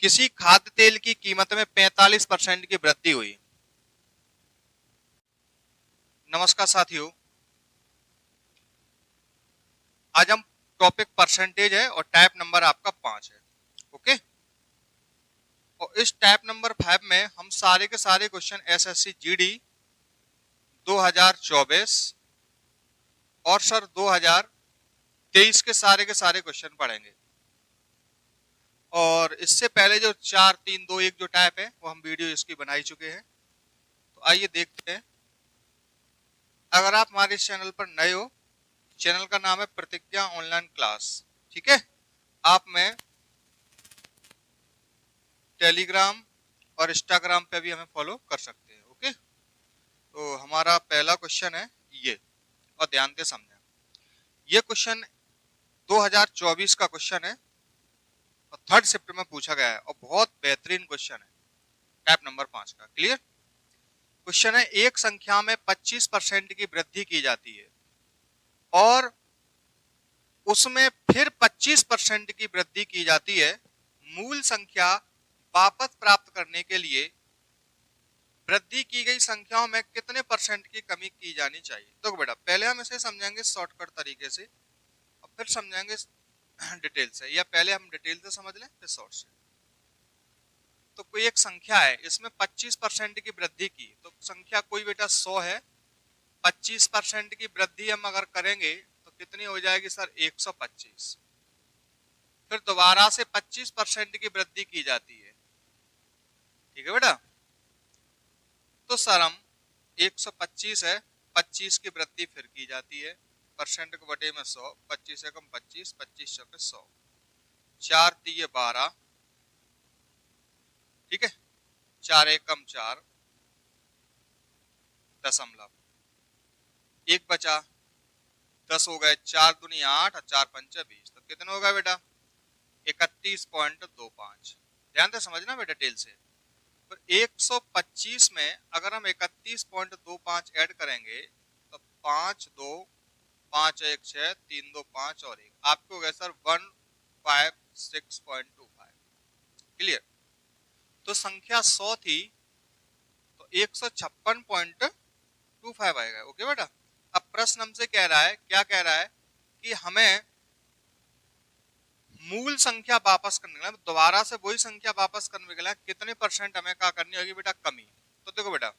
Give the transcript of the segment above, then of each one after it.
किसी खाद्य तेल की कीमत में 45% की वृद्धि हुई। नमस्कार साथियों, आज हम टॉपिक परसेंटेज है और टाइप नंबर आपका 5 है। ओके, और इस टाइप नंबर 5 में हम सारे के सारे क्वेश्चन एसएससी जीडी 2024 और सर 2023 के सारे क्वेश्चन पढ़ेंगे। और इससे पहले जो 4 3 2 1 जो टाइप है वो हम वीडियो इसकी बनाई चुके हैं। तो आइए देखते हैं। अगर आप हमारे इस चैनल पर नए हो, चैनल का नाम है प्रतिज्ञा ऑनलाइन क्लास। ठीक है, आप में टेलीग्राम और इंस्टाग्राम पे भी हमें फॉलो कर सकते हैं। ओके, तो हमारा पहला क्वेश्चन है ये, और ध्यान से समझें। ये क्वेश्चन 2024 का क्वेश्चन है और 3rd शिफ्ट में पूछा गया है और बहुत बेहतरीन क्वेश्चन है टाइप नंबर 5 का। क्लियर क्वेश्चन है, एक संख्या में 25% की वृद्धि की जाती है और उसमें फिर 25% की वृद्धि की जाती है। मूल संख्या वापस प्राप्त करने के लिए वृद्धि की गई संख्याओं में कितने परसेंट की कमी की जानी चाहिए। तो बेटा पहले हम इसे समझेंगे शॉर्टकट तरीके से और फिर समझेंगे डिटेल से, या पहले हम डिटेल से समझ लें फिर शॉर्ट से। तो कोई एक संख्या है, इसमें 25% की वृद्धि की, तो संख्या कोई बेटा 100 है, 25% की वृद्धि हम अगर करेंगे तो कितनी हो जाएगी सर 125। फिर दोबारा से 25% की वृद्धि की जाती है। ठीक है बेटा, तो सर हम 125 है, 25 की वृद्धि फिर की जाती है, परसेंट के बटे में 100, 25 एकम 25, 25 चौके 100, 4 दिए 12, ठीक है, 4 एकम 4 दशमलव, एक बचा, 10 हो गए, 4 दूनी 8 और 4 पंचे 20, तो कितना होगा बेटा 31.25। ध्यान से समझना बेटा डिटेल से। पर 125 में अगर हम 31.25 ऐड करेंगे तो 5 2 5 1 6 3 2 5 और 1, आपको हो गया सर 156.25। क्लियर, तो संख्या 100 थी तो 156.25 आएगा। ओके बेटा, अब प्रश्न हमसे कह रहा है, क्या कह रहा है कि हमें मूल संख्या वापस करने के लिए, दोबारा से वही संख्या वापस करने के लिए कितने परसेंट हमें क्या करनी होगी बेटा, कमी। तो देखो बेटा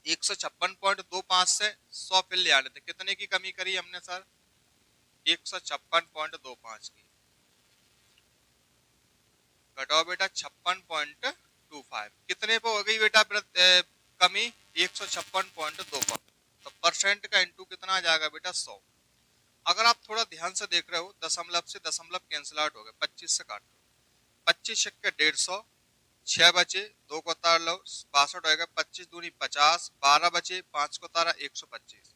156.25 से 100 फिर ले आने थे, कितने की कमी करी हमने सर 156.25 की, घटाओ बेटा 56.25, कितने पे हो गई बेटा कमी 156.25, तो परसेंट का इंटू कितना आ जाएगा बेटा 100। अगर आप थोड़ा ध्यान से देख रहे हो, दशमलव से दशमलव कैंसिल आउट हो गए, 25 से काट लो, 25 छक्के 150, 6 बचे, 2 को उतार लो 62 होगा, 25 दूनी 50, 12 बचे, 5 को उतारा 125,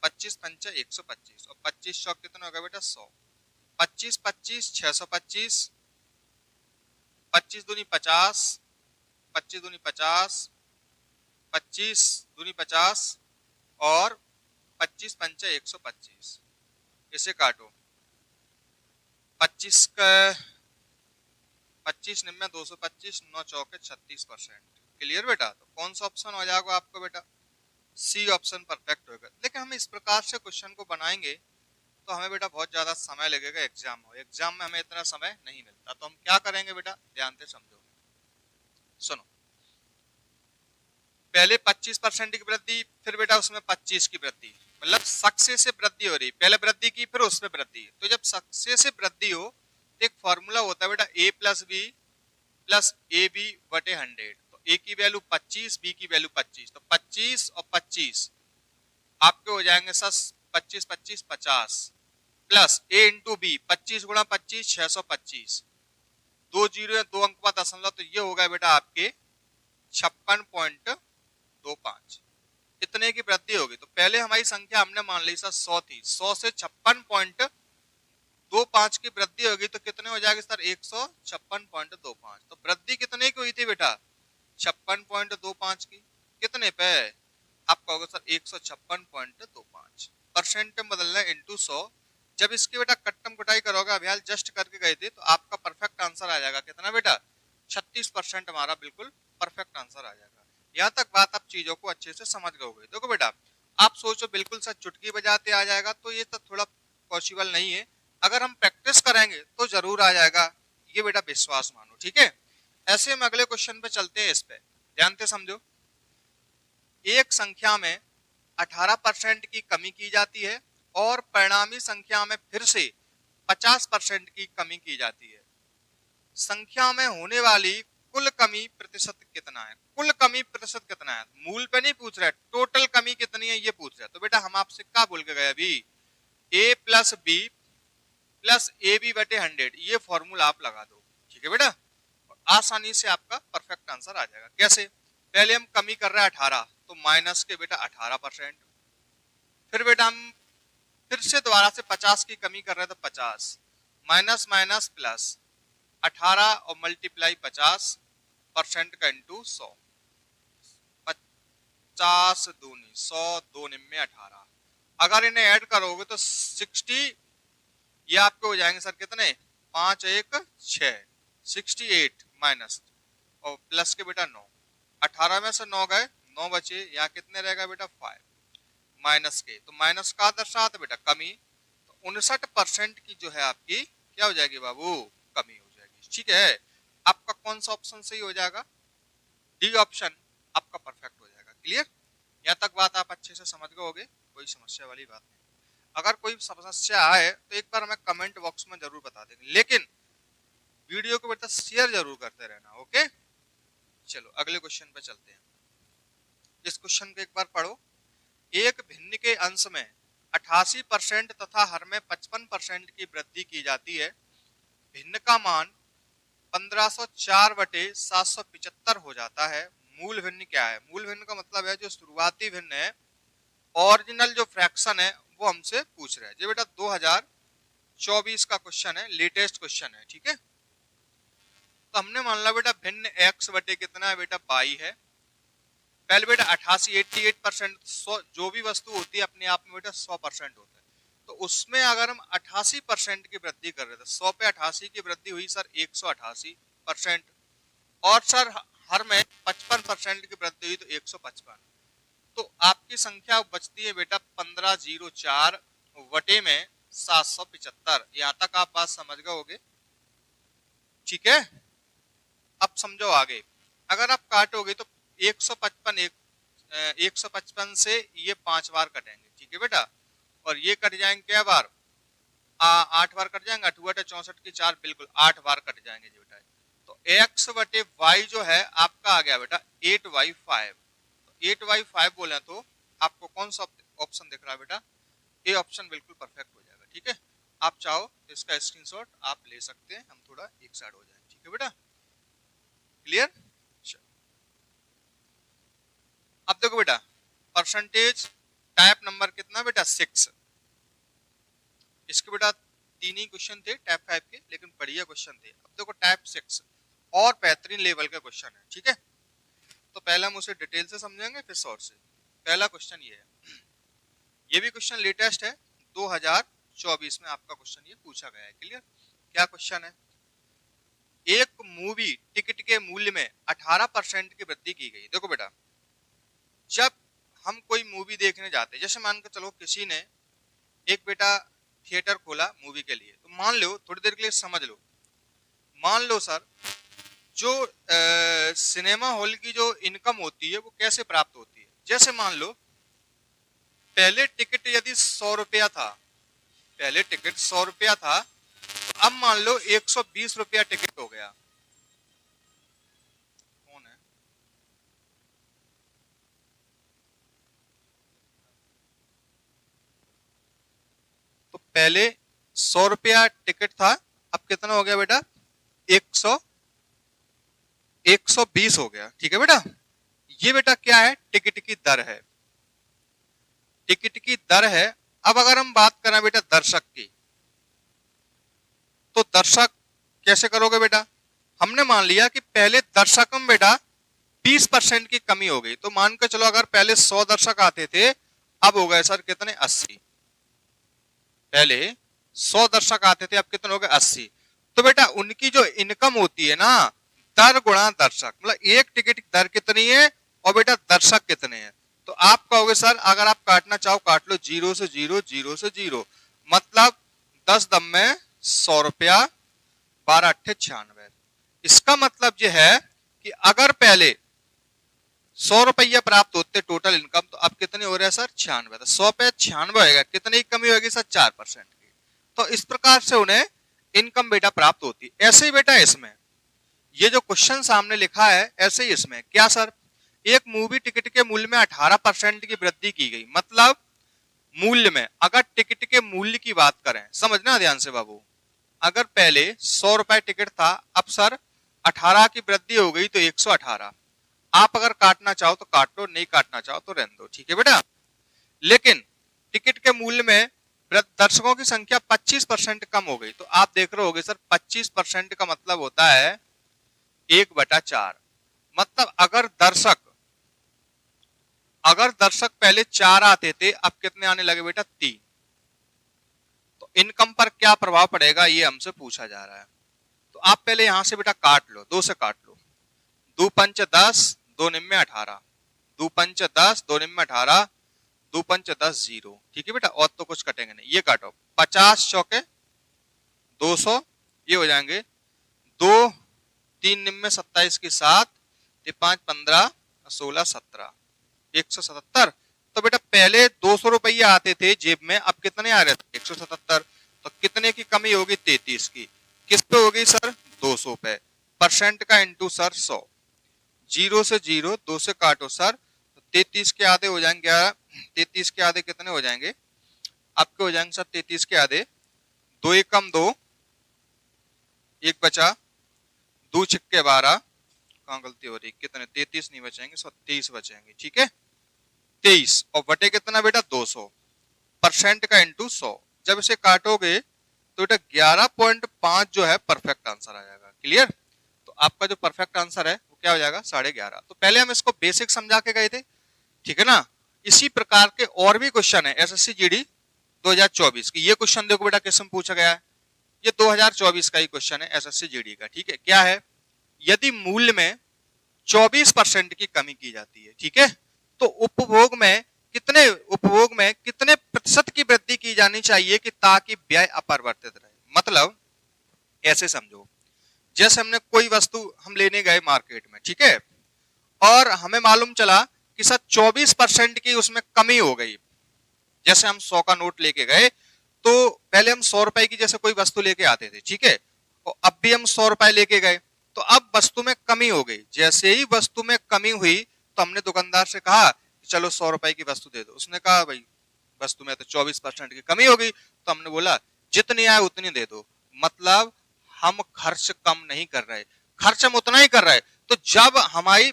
25 पंचे 125 और 25 चौक कितना होगा बेटा 100, 25 25 625, 25 दूनी 50, 25 दूनी 50, 25 दूनी 50 और 25 पंचे 125, इसे काटो, 25 का 25 निम्न 225, 9 चौके 36%। क्लियर बेटा, तो कौन सा ऑप्शन हो जाएगा आपको बेटा, सी ऑप्शन परफेक्ट होगा। लेकिन हम इस प्रकार से क्वेश्चन को बनाएंगे तो हमें बेटा बहुत ज्यादा समय लगेगा, एग्जाम में हमें इतना समय नहीं मिलता। तो हम क्या करेंगे बेटा, ध्यान से समझो, सुनो, पहले 25% की वृद्धि, फिर बेटा उसमें 25 की वृद्धि, मतलब सक्सेस से वृद्धि हो रही, पहले वृद्धि की फिर उसमें वृद्धि। तो जब सक्सेस से वृद्धि हो तो एक फॉर्मूला होता है बेटा a plus B plus A B बटे 100। तो a की वैल्यू 25, b की वैल्यू 25, तो 25 और 25 आपके हो जाएंगे sir 25 25 50 plus a into B, 25 गुणा 25 625, 2 जीरो 2 अंक का दशमलव, तो ये होगा बेटा आपके 56.25, इतने की वृद्धि होगी। तो पहले हमारी संख्या हमने मान ली सर 100 थी, 100 से 56.25 की वृद्धि होगी तो कितने हो जाएगी सर 156.25। तो वृद्धि कितने की हुई थी बेटा 56.25 की, कितने पे आपका होगा सर 156.25, परसेंट में बदलना है इंटू 100। जब इसकी बेटा कट्टम कुटाई करोगे, अभ्यास जस्ट करके गए थे, तो आपका परफेक्ट आंसर आ जाएगा कितना बेटा 36% हमारा बिल्कुल परफेक्ट आंसर आ जाएगा। यहाँ तक बात आप चीजों को अच्छे से समझ गए। देखो बेटा, आप सोचो बिल्कुल सच चुटकी बजाते आ जाएगा, तो ये तो थोड़ा पॉसिबल नहीं है। अगर हम प्रैक्टिस करेंगे तो जरूर आ जाएगा, ये बेटा विश्वास मानो, ठीक है। ऐसे हम अगले क्वेश्चन पे चलते हैं। इस पे ध्यान से समझो। एक संख्या में 18% की कमी की जाती है और परिणामी संख्या में फिर से 50% की कमी की जाती है। संख्या में होने वाली कुल कमी प्रतिशत कितना है? कुल कमी प्रतिशत कितना है? मूल पे नहीं पूछ रहा है, टोटल कमी कितनी है ये पूछ रहा है। तो बेटा हम आपसे क्या बोल के गए अभी, a plus B plus A B बटे 100, ये फॉर्मूला आप लगा दो, ठीक है बेटा। आसानी से आपका परफेक्ट आंसर आ जाएगा। कैसे? पहले हम कमी कर रहे हैं 18, तो माइनस के बेटा 18%। फिर बेटा हम फिर से दोबारा से 50 की कमी कर रहे हैं, तो 50 माइनस माइनस प्लस 18 और मल्टीप्लाई 50% का इंटू 100, 50 दूनी 100, 2 निम्मे 18। अगर इन्हें ऐड करोगे तो 60, ये आपके हो जाएंगे सर कितने, 5 1 6, 68 माइनस और प्लस के बेटा 9, 18 में से 9 गए, 9 बचे, यहाँ कितने रहेगा बेटा 5 माइनस के, तो माइनस का दर्शाता बेटा कमी, तो 59% की जो है आपकी क्या हो जाएगी बाबू, कमी हो जाएगी, ठीक है। आपका कौन सा ऑप्शन सही हो जाएगा? डी ऑप्शन आपका परफेक्ट हो जाएगा। क्लियर? यहाँ तक बात आप अच्छे से समझ गए होगे, कोई समस्या वाली बात नहीं। अगर कोई समस्या आए तो एक बार हमें कमेंट बॉक्स में जरूर बता देंगे, लेकिन वीडियो को बेटा शेयर जरूर करते रहना, ओके। चलो अगले क्वेश्चन पे चलते हैं। इस क्वेश्चन को एक बार पढ़ो। एक भिन्न के अंश में 88% तथा हर में 55% की वृद्धि की जाती है। भिन्न का मान 1504 बटे 775 हो जाता है। मूल भिन्न क्या है? मूल भिन्न का मतलब है जो शुरुआती भिन्न है, ओरिजिनल जो फ्रैक्शन है वो हमसे पूछ रहे हैं। ये बेटा 2024 का क्वेश्चन है, लेटेस्ट क्वेश्चन है, ठीक है। तो हमने मान ला बेटा भिन्न x बटे कितना है बेटा 22 है। पहले बेटा 88% जो भी वस्तु होती है अपने आप में बेटा 100% होता है, तो उसमें अगर हम 88% की वृद्धि कर रहे थे, 100 पे 88 की वृद्धि हुई सर 188%, और सर हर में 55% की वृद्धि हुई तो 155, तो आपकी संख्या बचती है बेटा 1504 वटे में 775। यहाँ तक आप बात समझ गए होगे, ठीक है। अब समझो आगे, अगर आप काटोगे तो 155 से ये 5 बार कटेंगे, ठीक है बेटा, और ये कट जाएंगे क्या बार, 8 बार कट जाएंगे, 8 बटे 64 की 4, बिल्कुल 8 बार कट जाएंगे जी बेटा। तो x बटे y जो है आपका आ गया बेटा 8y5। 8y5 बोले तो आपको कौन सा ऑप्शन दिख रहा है बेटा? ए ऑप्शन बिल्कुल परफेक्ट हो जाएगा, ठीक है। आप चाहो तो इसका स्क्रीनशॉट आप ले सकते हैं, हम थोड़ा एक साइड हो जाए, ठीक है बेटा। क्लियर? अब देखो बेटा परसेंटेज टाइप नंबर कितना बेटा 6। इसके बेटा 3 ही क्वेश्चन थे टाइप 5 के, लेकिन बढ़िया क्वेश्चन थे। अब देखो टाइप 6 और बेहतरीन लेवल का क्वेश्चन है, ठीक है। तो पहले हम उसे डिटेल से समझेंगे फिर शॉर्ट से। पहला क्वेश्चन ये है, ये भी क्वेश्चन लेटेस्ट है, 2024 में आपका क्वेश्चन ये पूछा गया है। क्लियर? क्या क्वेश्चन है? एक मूवी टिकट के मूल्य में 18% की वृद्धि की गई। देखो बेटा, जब हम कोई मूवी देखने जाते हैं, जैसे मान के चलो किसी ने एक बेटा थिएटर खोला मूवी के लिए, तो मान लो थोड़ी देर के लिए समझ लो, मान लो सर जो सिनेमा हॉल की जो इनकम होती है वो कैसे प्राप्त होती है। जैसे मान लो पहले टिकट यदि 100 रुपया था, पहले टिकट 100 रुपया था, तो अब मान लो 120 रुपया टिकट हो गया। कौन है? तो पहले 100 रुपया टिकट था, अब कितना हो गया बेटा? 120 हो गया, ठीक है बेटा। ये बेटा क्या है? टिकट की दर है, टिकट की दर है। अब अगर हम बात करें बेटा दर्शक की, तो दर्शक कैसे करोगे बेटा? हमने मान लिया कि पहले दर्शक में बेटा 20% की कमी हो गई, तो मान के चलो अगर पहले 100 दर्शक आते थे, अब हो गए सर कितने 80। पहले 100 दर्शक आते थे, अब कितने हो गए 80। तो बेटा उनकी जो इनकम होती है ना दर गुणा दर्शक, मतलब एक टिकट की दर कितनी है और बेटा दर्शक कितने हैं। तो आप कहोगे सर अगर आप काटना चाहो काट लो, 0 से 0, 0 से 0, मतलब 10 दम में 100 रुपया, 12 अट्ठे 96। इसका मतलब यह है कि अगर पहले 100 रुपया प्राप्त होते टोटल इनकम, तो अब कितने हो रहे हैं सर 96। तो 100 पे 96 होगा, कितनी कमी होगी सर 4% की। तो इस प्रकार से उन्हें इनकम बेटा प्राप्त होती है। ऐसे ही बेटा इसमें ये जो क्वेश्चन सामने लिखा है ऐसे ही इसमें क्या सर, एक मूवी टिकट के मूल्य में 18% की वृद्धि की गई, मतलब मूल्य में, अगर टिकट के मूल्य की बात करें, समझना ध्यान से बाबू, अगर पहले 100 रुपए टिकट था, अब सर 18 की वृद्धि हो गई तो 118। आप अगर काटना चाहो तो काट लो, नहीं काटना चाहो तो रहने दो, ठीक है बेटा। लेकिन टिकट के मूल्य में दर्शकों की संख्या 25% कम हो गई, तो आप देख रहे होगे सर 25% का मतलब होता है 1/4। मतलब अगर दर्शक पहले 4 आते थे, अब कितने आने लगे बेटा 3। तो इनकम पर क्या प्रभाव पड़ेगा ये हमसे पूछा जा रहा है। तो आप पहले यहां से बेटा काट लो, 2 से काट लो, 2 पंच 10, 2 निम्मे 18, 2 पंच 10, 2 निम्मे 18, 2 पंच 10 0, ठीक है बेटा। और तो कुछ कटेंगे नहीं, ये काटो 50 चौके 200, ये हो जाएंगे 2 3 निम्मे 27 की 7, 5 15 16 17, 177। तो बेटा पहले 200 रुपया आते थे जेब में, अब कितने आ रहे थे 177। तो कितने की कमी होगी 33 की। किस पे होगी सर 200 पे। परसेंट का इंटू सर 100, 0 से 0, 2 से काटो सर, तो 33 के आधे हो जाएंगे 11, 33 के आधे कितने हो जाएंगे आपके, हो जाएंगे सर 33 के आधे 2 एकम 2, 1 बचा, 2 छिक्के 12, कहाँ गलती हो रही, कितने 33 नहीं बचेंगे सर 23 बचेंगे, ठीक है 23, और बटे कितना बेटा 200, परसेंट का इंटू 100। जब इसे काटोगे तो बेटा 11.5 जो है परफेक्ट आंसर आ जाएगा। क्लियर। तो आपका जो परफेक्ट आंसर है वो क्या हो जाएगा 11.5। तो पहले हम इसको बेसिक समझा के गए थे, ठीक है ना। इसी प्रकार के और भी क्वेश्चन है एसएससी जीडी 2024 की। ये क्वेश्चन देखो बेटा किस में पूछा गया है, ये 2024 का ही क्वेश्चन है एसएससी जीडी का, ठीक है। क्या है, यदि मूल्य में 24% की कमी की जाती है, ठीक है, तो उपभोग में कितने प्रतिशत की वृद्धि की जानी चाहिए कि ताकि व्यय अपरिवर्तित रहे। मतलब ऐसे समझो, जैसे हमने कोई वस्तु हम लेने गए मार्केट में, ठीक है, और हमें मालूम चला कि सर 24% की उसमें कमी हो गई। जैसे हम 100 का नोट लेके गए, तो पहले हम 100 रुपए की जैसे कोई वस्तु लेके आते थे, ठीक है, और अब भी हम 100 रुपए लेके गए, तो अब वस्तु में कमी हो गई। जैसे ही वस्तु में कमी हुई तो हमने दुकानदार से कहा कि चलो 100 रुपए की वस्तु दे दो। उसने कहा भाई वस्तु में तो 24% की कमी हो गई, तो हमने बोला जितनी आए उतनी दे दो। मतलब हम खर्च कम नहीं कर रहे, खर्च हम उतना ही कर रहे। तो जब हमारी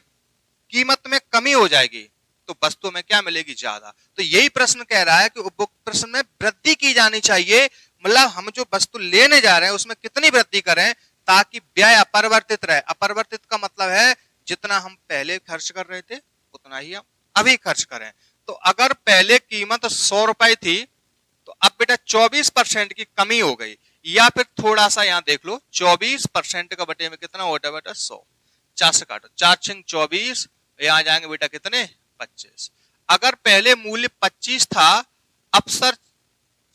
कीमत में कमी हो जाएगी तो वस्तु में क्या मिलेगी ज्यादा। तो यही प्रश्न कह रहा है कि उपभोक्ता प्रश्न में वृद्धि की जानी चाहिए। मतलब हम जो वस्तु लेने जा रहे हैं उसमें कितनी वृद्धि करें ताकि व्यय अपरिवर्तित रहे। अपरिवर्तित का मतलब है जितना हम पहले खर्च कर रहे थे उतना ही हम अभी खर्च करें। तो अगर पहले कीमत 100 रुपए थी तो अब बेटा 24% की कमी हो गई, या फिर थोड़ा सा यहां देख लो 24% का बटे में कितना होता है बेटा 100। 4 से काटो, 4 छिंग 24, यहां जाएंगे बेटा कितने 25। अगर पहले मूल्य 25 था, अब सर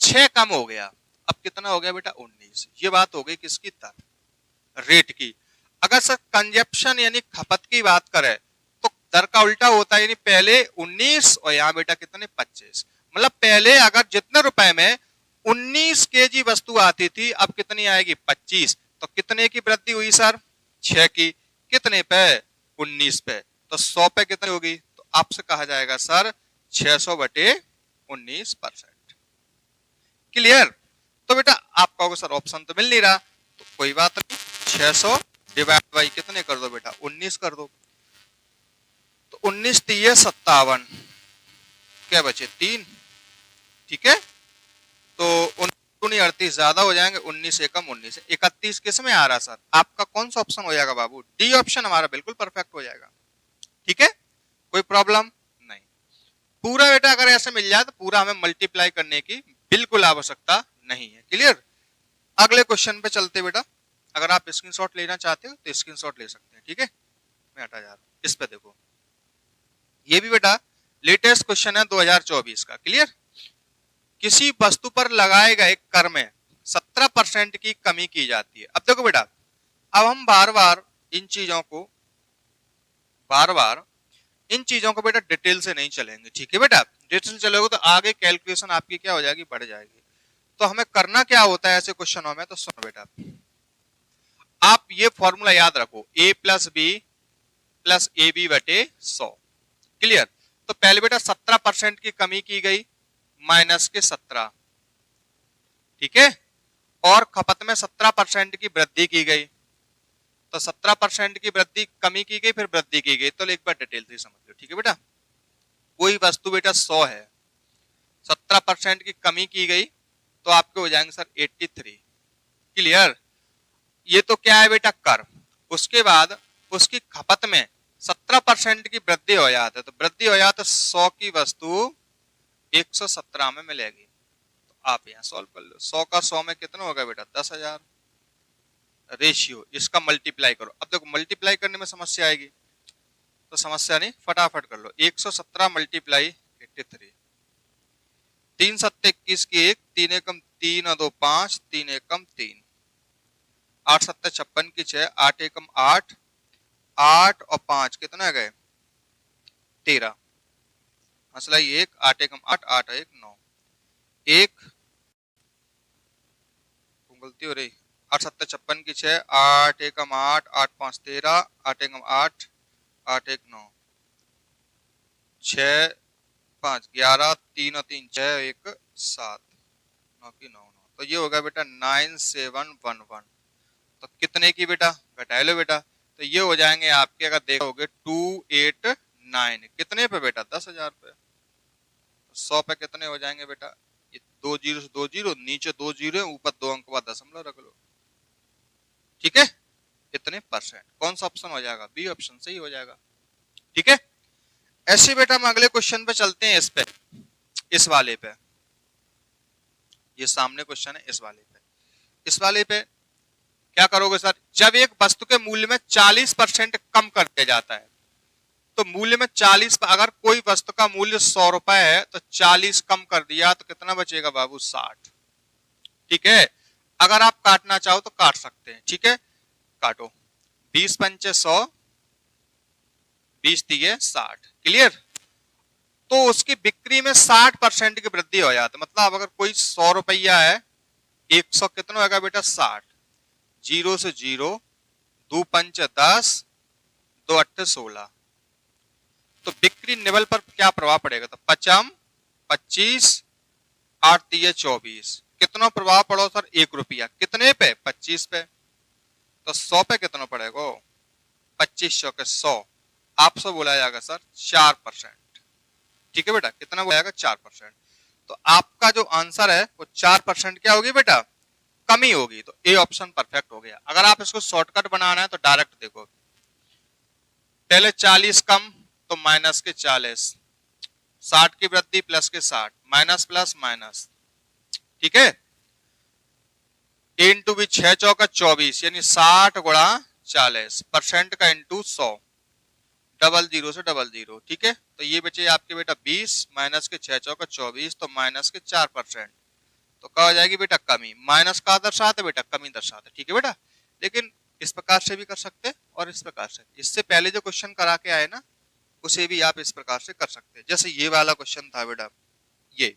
6 कम हो गया, अब कितना हो गया बेटा 19। ये बात हो गई किसकी दर, रेट की। अगर सर कंजप्शन यानी खपत की बात करें तो दर का उल्टा होता है, यानी पहले 19 और यहां बेटा कितने 25। मतलब पहले अगर जितने रुपए में 19 केजी वस्तु आती थी, अब कितनी आएगी 25। तो कितने की वृद्धि हुई सर 6 की। कितने पे 19 पे। तो 100 पे कितनी होगी, तो आपसे कहा जाएगा सर 600 बटे 19%। क्लियर। तो बेटा आप कहोगे सर ऑप्शन तो मिल नहीं रहा, तो कोई बात नहीं, 600 डिवाइड बाई कितने कर दो बेटा 19 कर दो। तो 19 3 57, क्या बचे 3, ठीक है। तो 19 ज्यादा हो जाएंगे, 19 एकम 19, 31 किस में आ रहा सर, आपका कौन सा ऑप्शन हो जाएगा बाबू, डी ऑप्शन हमारा बिल्कुल परफेक्ट हो जाएगा। ठीक है, कोई प्रॉब्लम नहीं। पूरा बेटा अगर ऐसे मिल जाए तो पूरा हमें मल्टीप्लाई करने की बिल्कुल आवश्यकता नहीं है। क्लियर। अगले क्वेश्चन पे चलते बेटा, अगर आप स्क्रीनशॉट लेना चाहते हो तो स्क्रीनशॉट ले सकते हैं, ठीक है। मैं हटा जा रहा हूँ, इस पे देखो, ये भी बेटा लेटेस्ट क्वेश्चन है 2024 का। क्लियर। किसी वस्तु पर लगाए गए कर में 17% की कमी की जाती है। अब देखो बेटा, अब हम बार बार इन चीजों को बेटा डिटेल से नहीं चलेंगे, ठीक है बेटा। डिटेल चलोगे तो आगे कैलकुलेशन आपकी क्या हो जाएगी, बढ़ जाएगी। तो हमें करना क्या होता है ऐसे क्वेश्चनों में, तो सुनो बेटा, आप ये फॉर्मूला याद रखो, a plus B plus A B बटे 100। क्लियर। तो पहले बेटा 17% की कमी की गई, माइनस के 17, ठीक है, और खपत में 17% की वृद्धि की गई, तो 17% की वृद्धि, कमी की गई, फिर वृद्धि की गई। तो एक बार डिटेल से समझ लो, ठीक है बेटा। कोई वस्तु बेटा 100 है, 17% की कमी की गई, तो आपके हो जाएंगे सर 83। क्लियर। ये तो क्या है बेटा, कर। उसके बाद उसकी खपत में 17% की वृद्धि हो जाती है, तो वृद्धि हो जाती है, 100 की वस्तु 117 में मिलेगी। तो आप यहाँ सॉल्व कर लो, 100 का 100 में कितना होगा बेटा, 10,000। रेशियो इसका मल्टीप्लाई करो। अब देखो मल्टीप्लाई करने में समस्या आएगी, तो समस्या नहीं, फटाफट कर लो। 117 मल्टीप्लाई 83, 3 सत्ते 21 की 1, 3 एकम 3 और 2 5, 3 एकम 3, 8 सत्ते 56 की 6, 8 एकम 8, 8 और 5 कितना गए, 13। मसला ये 1, 8 एकम 8, 8 और 1 9, 1 गलती हो रही, 8 सत्ते 56 की 6, 8 एकम 8, 8 5 13, 8 एकम 8, 8 1 9, 6 5 11, 3 और 3 6, 1 7, 9 की 9 9, तो ये होगा बेटा 9711। तो कितने की बेटा, घटा लो बेटा, तो ये हो जाएंगे आपके, अगर देखोगे 289, कितने पे बेटा, 10,000 पे। 100 पे कितने हो जाएंगे बेटा, ये 2 जीरो से 2 जीरो, नीचे 2 जीरो, ऊपर 2 अंक बाद दशमलव रख लो, ठीक है। इतने परसेंट, कौन सा ऑप्शन हो जाएगा, बी ऑप्शन सही हो जाएगा, ठीक है। ऐसे बेटा हम अगले क्वेश्चन पे चलते हैं, इस पे, इस वाले पे, ये सामने क्वेश्चन है, इस वाले पे क्या करोगे सर, जब एक वस्तु के मूल्य में 40% कम कर दिया जाता है, तो मूल्य में 40, अगर कोई वस्तु का मूल्य 100 रुपए है तो 40 कम कर दिया तो कितना बचेगा बाबू, 60। ठीक है। अगर आप काटना चाहो तो काट सकते हैं, ठीक है, काटो। 20 पंचे 100, 20 दिए 60। क्लियर। तो उसकी बिक्री में 60% की वृद्धि हो जाती है। मतलब अगर कोई 100 रुपया है, 100 कितना होगा बेटा, 60, 0 से 0, 2 पंच 10, 2 अट्ठे 16, तो बिक्री लेवल पर क्या प्रभाव पड़ेगा, तो 55, 25, 8 दिए 24, कितना प्रभाव पड़ो सर, 1 रुपया, कितने पे, 25 पे, तो 100 पे कितना पड़ेगा, 2500 के 100, आपसे बोला जाएगा सर 4%। ठीक है बेटा, कितना बोला जाएगा, 4%। तो आपका जो आंसर है वो 4% क्या होगी बेटा, कमी होगी। तो ए ऑप्शन परफेक्ट हो गया। अगर आप इसको शॉर्टकट बनाना है तो डायरेक्ट देखो, पहले 40 कम तो माइनस के 40, 60 की वृद्धि प्लस के 60, माइनस प्लस माइनस, ठीक है। ए इंटू भी 6 चौका 24, यानी 60 गुणा 40, परसेंट का इंटू 100, डबल जीरो से डबल जीरो, ठीक है। तो ये बचे आपके बेटा 20, माइनस के 6 चौका 24, तो माइनस के 4%, तो क्या हो जाएगी बेटा, कमी। माइनस का दर्शाते बेटा, कमी दर्शाते, ठीक है बेटा। लेकिन इस प्रकार से भी कर सकते और इस प्रकार से, इससे पहले जो क्वेश्चन करा के आए ना, उसे भी आप इस प्रकार से कर सकते हैं। जैसे ये वाला क्वेश्चन था बेटा, ये